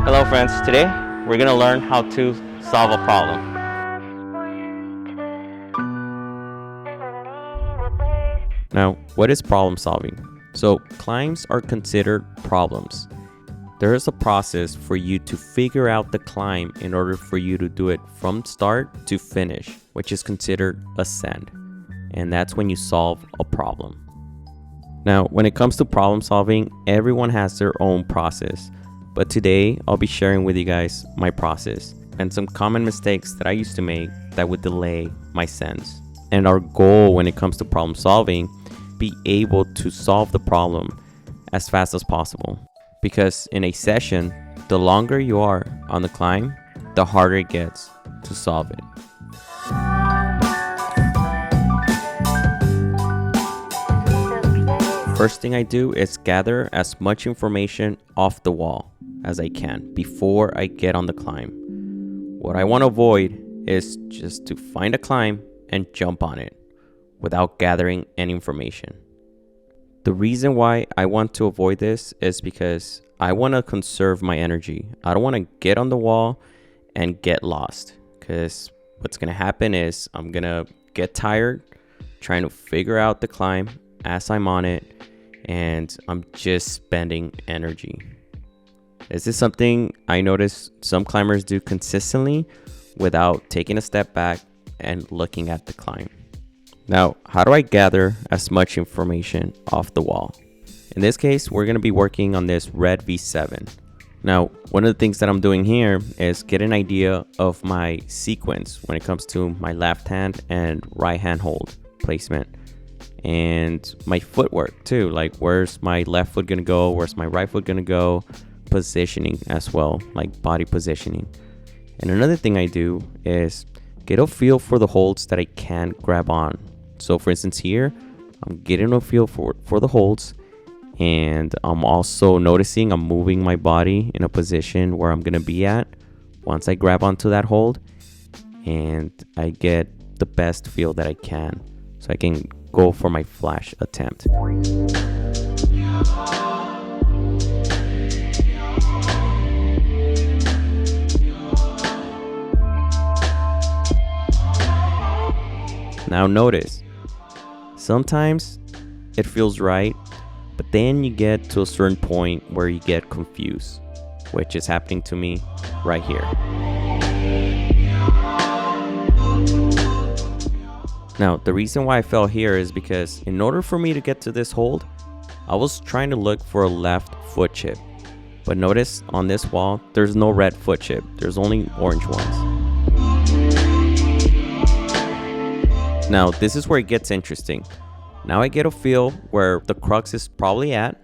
Hello friends, today we're going to learn how to solve a problem. Now, what is problem solving? So, climbs are considered problems. There is a process for you to figure out the climb in order for you to do it from start to finish, which is considered ascend. And that's when you solve a problem. Now, when it comes to problem solving, everyone has their own process. But today, I'll be sharing with you guys my process and some common mistakes that I used to make that would delay my sense. And our goal when it comes to problem solving, be able to solve the problem as fast as possible. Because in a session, the longer you are on the climb, the harder it gets to solve it. First thing I do is gather as much information off the wall as I can before I get on the climb. What I want to avoid is just to find a climb and jump on it without gathering any information. The reason why I want to avoid this is because I want to conserve my energy. I don't want to get on the wall and get lost, because what's going to happen is I'm going to get tired trying to figure out the climb as I'm on it, and I'm just spending energy. This is something I notice some climbers do consistently without taking a step back and looking at the climb. Now, how do I gather as much information off the wall? In this case, we're going to be working on this red V7. Now, one of the things that I'm doing here is get an idea of my sequence when it comes to my left hand and right hand hold placement. And my footwork too, like where's my left foot gonna go, where's my right foot gonna go, positioning as well, like body positioning. And another thing I do is get a feel for the holds that I can grab on. So for instance here, I'm getting a feel for the holds, and I'm also noticing I'm moving my body in a position where I'm gonna be at once I grab onto that hold, and I get the best feel that I can so I can go for my flash attempt. Now notice, sometimes it feels right, but then you get to a certain point where you get confused, which is happening to me right here. Now, the reason why I fell here is because in order for me to get to this hold, I was trying to look for a left foot chip. But notice on this wall, there's no red foot chip. There's only orange ones. Now, this is where it gets interesting. Now I get a feel where the crux is probably at.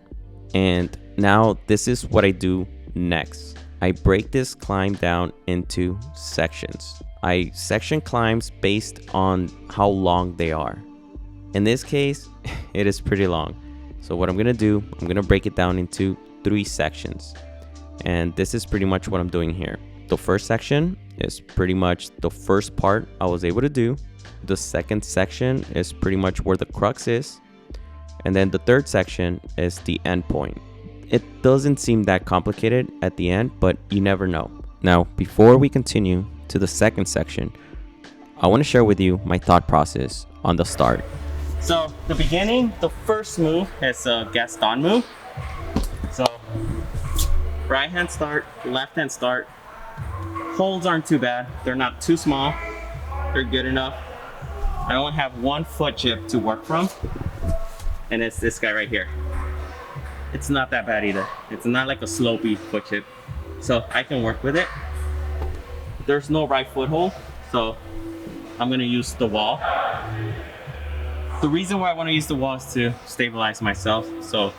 And now this is what I do next. I break this climb down into sections. I section climbs based on how long they are. In this case, it is pretty long. So what I'm gonna do, I'm gonna break it down into 3 sections. And this is pretty much what I'm doing here. The first section is pretty much the first part I was able to do. The second section is pretty much where the crux is. And then the third section is the end point. It doesn't seem that complicated at the end, but you never know. Now, before we continue to the second section, I want to share with you my thought process on the start. So the beginning, the first move is a Gaston move. So right hand start, left hand start. Holds aren't too bad. They're not too small. They're good enough. I only have one foot chip to work from, and it's this guy right here. It's not that bad either. It's not like a slopey foot chip, so I can work with it. There's no right foothold, so I'm gonna use the wall. The reason why I want to use the wall is to stabilize myself, so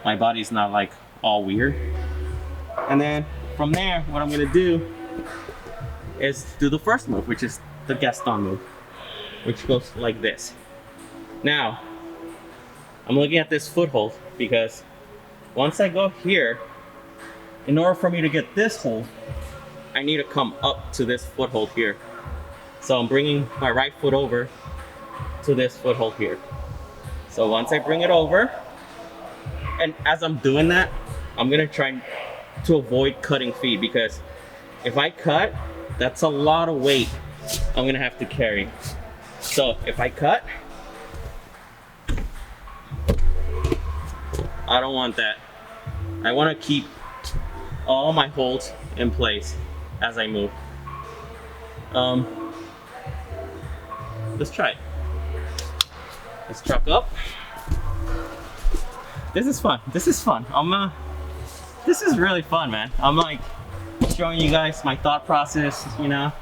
my body's not like all weird. And then from there, what I'm gonna do is do the first move, which is the Gaston move, which goes like this. Now, I'm looking at this foothold because once I go here, in order for me to get this hold, I need to come up to this foothold here. So I'm bringing my right foot over to this foothold here. So once I bring it over, and as I'm doing that, I'm gonna try and to avoid cutting feet, because if I cut, that's a lot of weight I'm gonna have to carry. So if I cut, I don't want that. I want to keep all my holds in place as I move. Let's try it. Let's truck up. This is fun. This is fun. This is really fun, man. I'm like showing you guys my thought process, you know,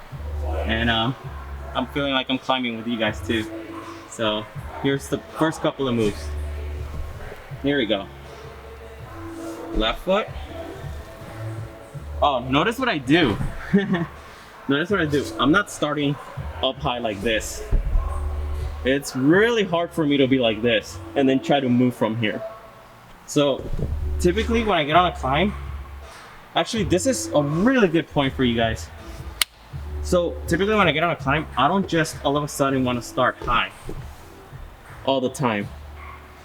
and I'm feeling like I'm climbing with you guys too. So here's the first couple of moves. Here we go. Left foot. Oh, notice what I do. Notice what I do. I'm not starting up high like this. It's really hard for me to be like this and then try to move from here. So typically when I get on a climb, actually this is a really good point for you guys. So typically when I get on a climb, I don't just all of a sudden want to start high all the time.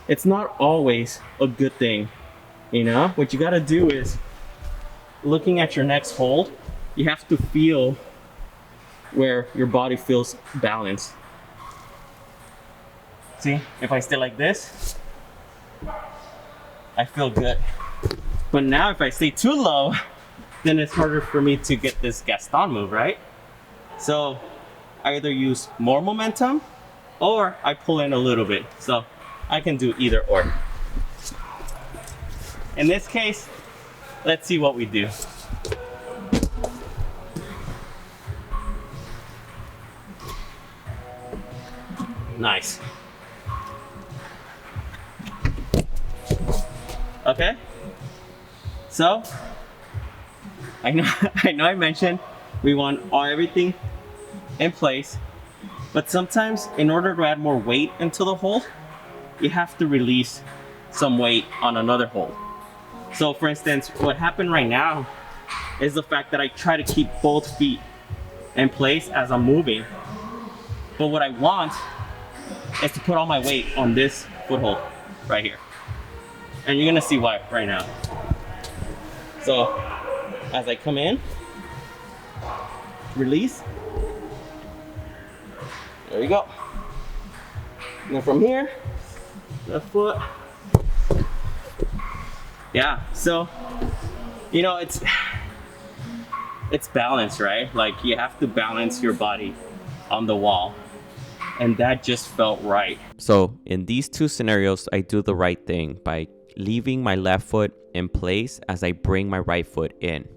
It's not always a good thing, you know? What you gotta do is, looking at your next hold, you have to feel where your body feels balanced. See, if I stay like this, I feel good. But now if I stay too low, then it's harder for me to get this Gaston move, right? So I either use more momentum or I pull in a little bit. So I can do either or. In this case, let's see what we do. Nice. Okay. So I know I mentioned we want everything in place, but sometimes in order to add more weight into the hold, you have to release some weight on another hold. So for instance, what happened right now is the fact that I try to keep both feet in place as I'm moving. But what I want is to put all my weight on this foothold right here. And you're gonna see why right now. So as I come in, release. There you go. And then from here, left foot. Yeah, so you know, it's balance, right? Like you have to balance your body on the wall, and that just felt right. So in these two scenarios, I do the right thing by leaving my left foot in place as I bring my right foot in.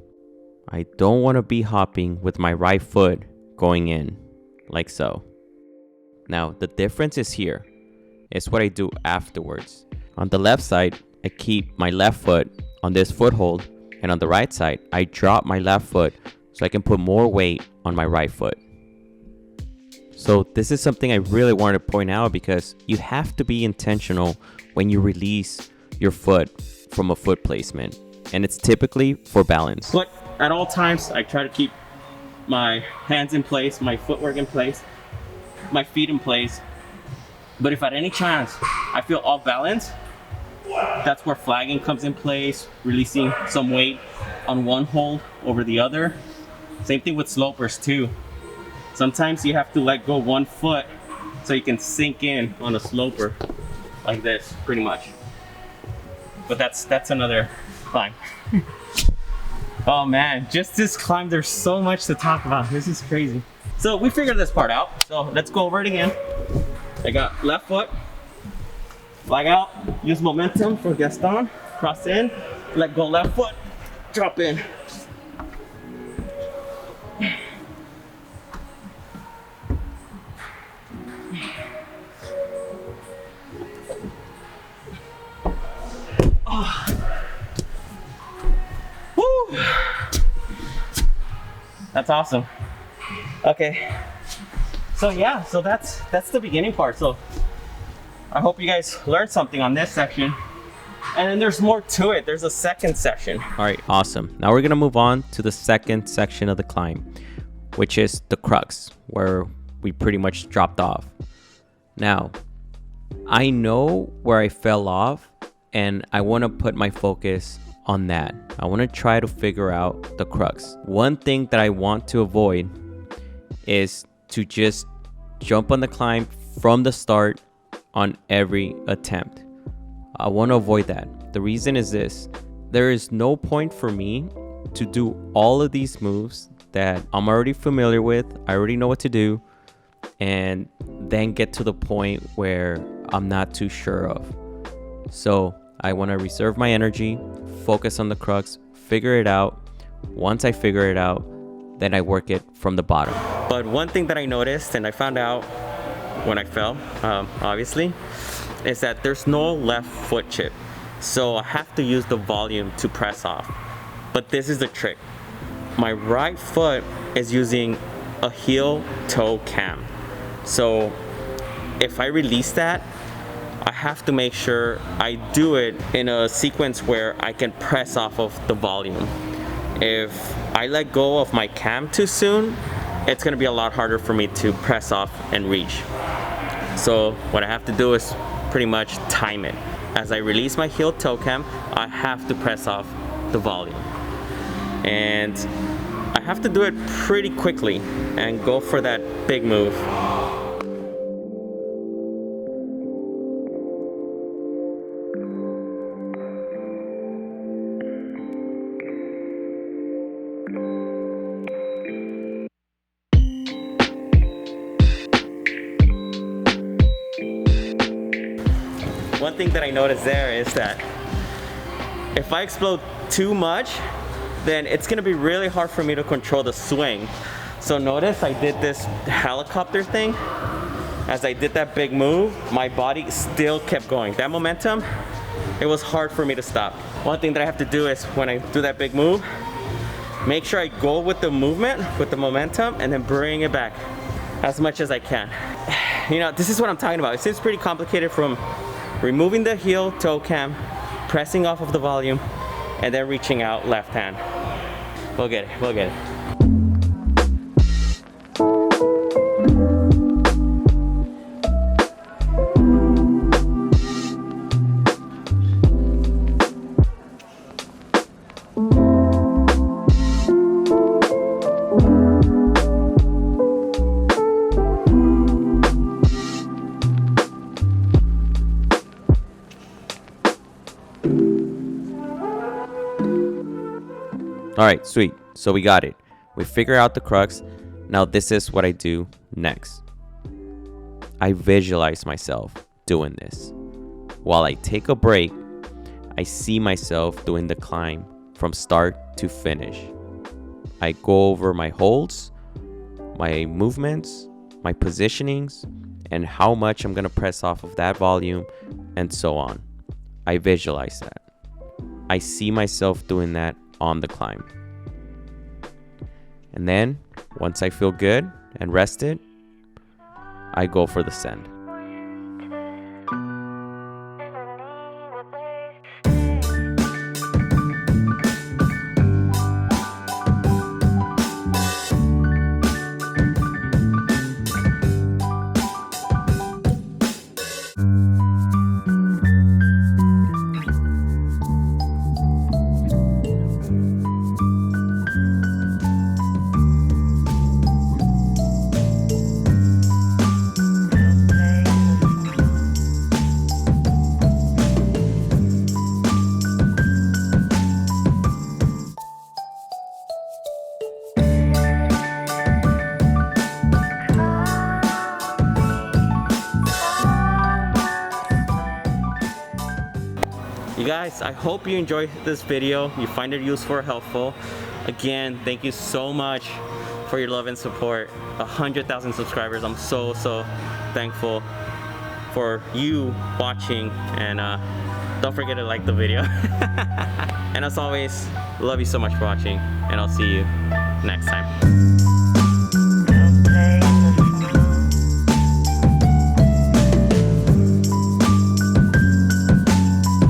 I don't want to be hopping with my right foot going in like so. Now the difference is here. It's what I do afterwards. On the left side, I keep my left foot on this foothold, and on the right side, I drop my left foot so I can put more weight on my right foot. So this is something I really wanted to point out, because you have to be intentional when you release your foot from a foot placement, and it's typically for balance. But at all times, I try to keep my hands in place, my footwork in place, my feet in place. But if at any chance I feel off balance, that's where flagging comes in place, releasing some weight on one hold over the other. Same thing with slopers too. Sometimes you have to let go one foot so you can sink in on a sloper like this, pretty much. But that's another climb. Oh man, just this climb, there's so much to talk about. This is crazy. So we figured this part out. So let's go over it again. I got left foot, flag out, use momentum for Gaston, cross in, let go left foot, drop in. Oh. Woo. That's awesome. Okay. So yeah, so that's the beginning part. So I hope you guys learned something on this section. And then there's more to it. There's a second section. All right, awesome. Now we're gonna move on to the second section of the climb, which is the crux, where we pretty much dropped off. Now, I know where I fell off, and I wanna put my focus on that. I want to try to figure out the crux. One thing that I want to avoid is to just jump on the climb from the start on every attempt. I want to avoid that. The reason is this: there is no point for me to do all of these moves that I'm already familiar with, I already know what to do, and then get to the point where I'm not too sure of. So I want to reserve my energy, focus on the crux, figure it out. Once I figure it out, then I work it from the bottom. But one thing that I noticed, and I found out when I fell, obviously, is that there's no left foot chip. So I have to use the volume to press off. But this is the trick. My right foot is using a heel toe cam. So if I release that, I have to make sure I do it in a sequence where I can press off of the volume. If I let go of my cam too soon, it's gonna be a lot harder for me to press off and reach. So what I have to do is pretty much time it. As I release my heel toe cam, I have to press off the volume. And I have to do it pretty quickly and go for that big move. One thing that I noticed there is that if I explode too much, then it's gonna be really hard for me to control the swing. So notice I did this helicopter thing. As I did that big move, my body still kept going. That momentum, it was hard for me to stop. One thing that I have to do is when I do that big move, make sure I go with the movement, with the momentum, and then bring it back as much as I can. You know, this is what I'm talking about. It seems pretty complicated from removing the heel toe cam, pressing off of the volume, and then reaching out left hand. We'll get it, we'll get it. All right, sweet. So we got it. We figure out the crux. Now this is what I do next. I visualize myself doing this. While I take a break, I see myself doing the climb from start to finish. I go over my holds, my movements, my positionings, and how much I'm gonna press off of that volume, and so on. I visualize that. I see myself doing that on the climb. And then, once I feel good and rested, I go for the send. You guys, I hope you enjoyed this video. You find it useful or helpful. Again, thank you so much for your love and support. 100,000 subscribers. I'm so thankful for you watching, and don't forget to like the video. And as always, love you so much for watching, and I'll see you next time.